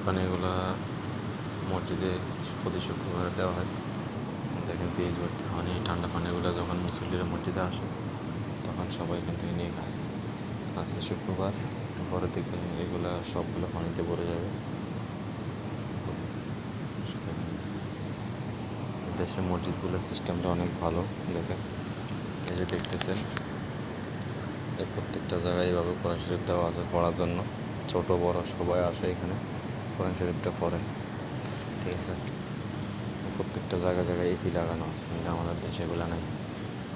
পানিগুলো মসজিদে প্রতি শুক্রবারে দেওয়া হয়। দেখেন ফ্রিজ ভর্তি পানি, ঠান্ডা পানিগুলো যখন মুসল্লিরা মসজিদে আসে তখন সবাই এখান থেকে নিয়ে খায়। আজকে শুক্রবার, পরে দেখবেন এগুলো সবগুলো পানিতে পড়ে যাবে। দেশে মসজিদগুলোর সিস্টেমটা অনেক ভালো। দেখেন এই যে দেখতেছেন, এই প্রত্যেকটা জায়গায় এইভাবে কোরআন শরীফ দেওয়া আছে পড়ার জন্য। ছোট বড় সবাই আসে এখানে কোরআন শরীফটা পড়ে, ঠিক আছে। প্রত্যেকটা জায়গায় জায়গায় এসি লাগানো আছে, কিন্তু আমাদের দেশে এগুলো নাই।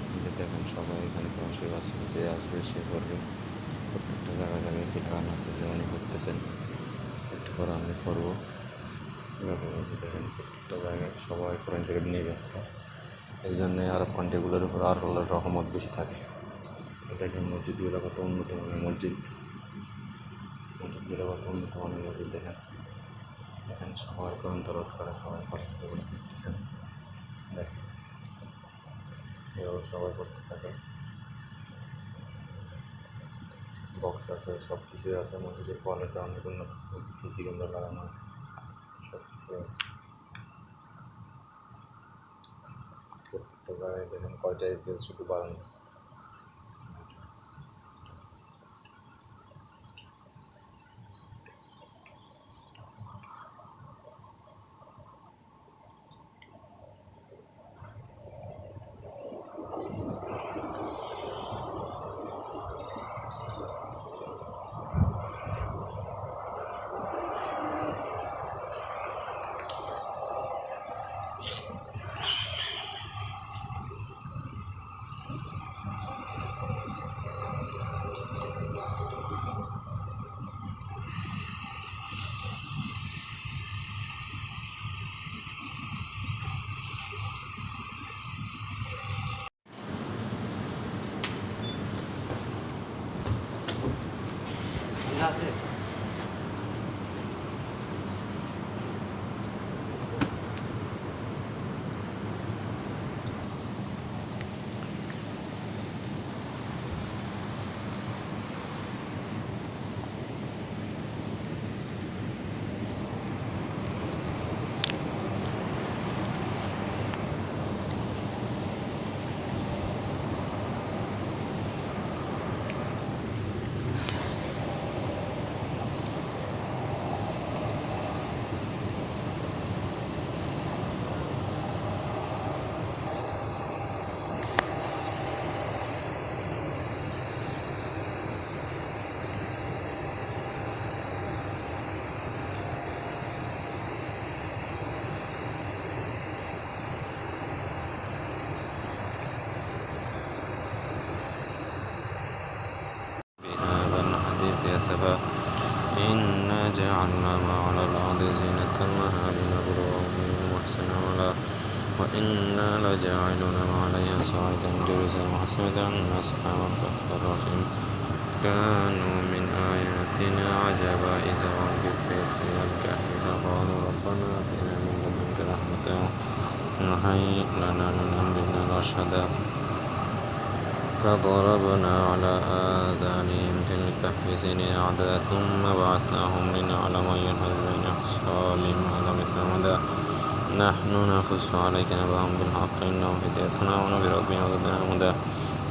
কিন্তু দেখেন সবাই এখানে কোরআন শরীফ আছে, যে আসবে সে পড়বে। প্রত্যেকটা জায়গায় জায়গায় এসি লাগানো আছে, যেমন করতেছেন একটু পরে আমি পড়বো। দেখেন প্রত্যেকটা জায়গায় সবাই কোরআন শরীফ নিয়ে ব্যস্ত। এই জন্যে আরব কান্ট্রিগুলোর উপর আল্লাহর রহমত বেশি থাকে। দেখেন মসজিদগুলো কত উন্নত মানের মসজিদগুলো কত উন্নত মানের মসজিদ। দেখেন সবাই কোরআন তেলাওয়াত করে, সবাই এগুলো করতেছেন। দেখেন এভাবে সবাই করতে থাকে। বক্স আছে, সব কিছুই আছে। মসজিদের কোয়ালিটি অনেক উন্নত, সিসি ক্যামেরা লাগানো আছে, সব কিছু আছে। প্রত্যেকটা জায়গায় দেখেন কয়টা এসি আছে শুধু বারান্দা। আছে أسفا إنا جعلنا ما على الأرض زينة لها لنبلوهم أيهم أحسن عملا وإنا لجاعلون ما عليها صعيدا جرزا وحسبت أن أصحاب الكهف الرحيم كانوا من آياتنا عجبا إذا ركبت إلى الكهف فقالوا ربنا آتنا من لدنك رحمة وهيئ لنا من أمرنا رشدا فضربنا على آذانهم في الكهف سنين عددا ثم بعثناهم لنعلم أي الحزبين أحصى لما لبثوا أمدا نحن نقص عليك نبأهم بالحق إنهم فتية آمنوا بربهم وزدناهم هدى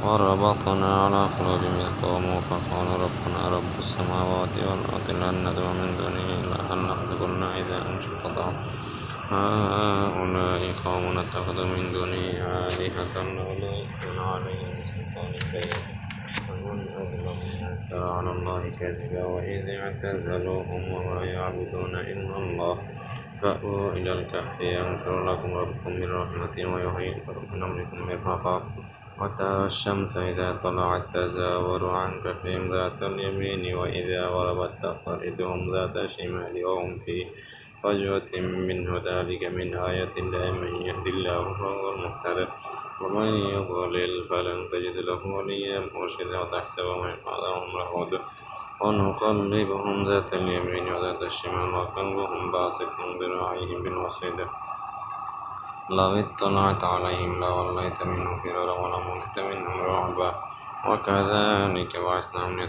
وربطنا على قلوبهم إذ قاموا فقالوا ربنا رب السماوات والأرض لن ندعو من دونه إلها لقد قلنا إذا انشططا هؤلاء قوم اتخذوا من دونه آلهة لولا يأتون عليهم بسلطان بين ومن أظلم ممن افترى على الله كذبا وإذ اعتزلوهم وما يعبدون إلا الله فأووا إلى الكهف ينشر لكم ربكم من رحمته ويحيي لكم من أمركم مرفقا وترى الشمس إذا طلعت تزاور عن كهفهم ذات اليمين وإذا غربت تقرضهم ذات الشمال وهم في فجوة منه ذلك من آية الله من يهد الله فهو المهتد ومن يضلل فلن تجد له وليا مرشدا وتحسبهم أيقاظهم رهود ونقلبهم ذات اليمين وذات الشمال وقلبهم باسط ذراعيه بالوصيد لو اطلعت عليهم لوليت منهم فرارا ولملئت منهم رعبا وكذلك بعثناهم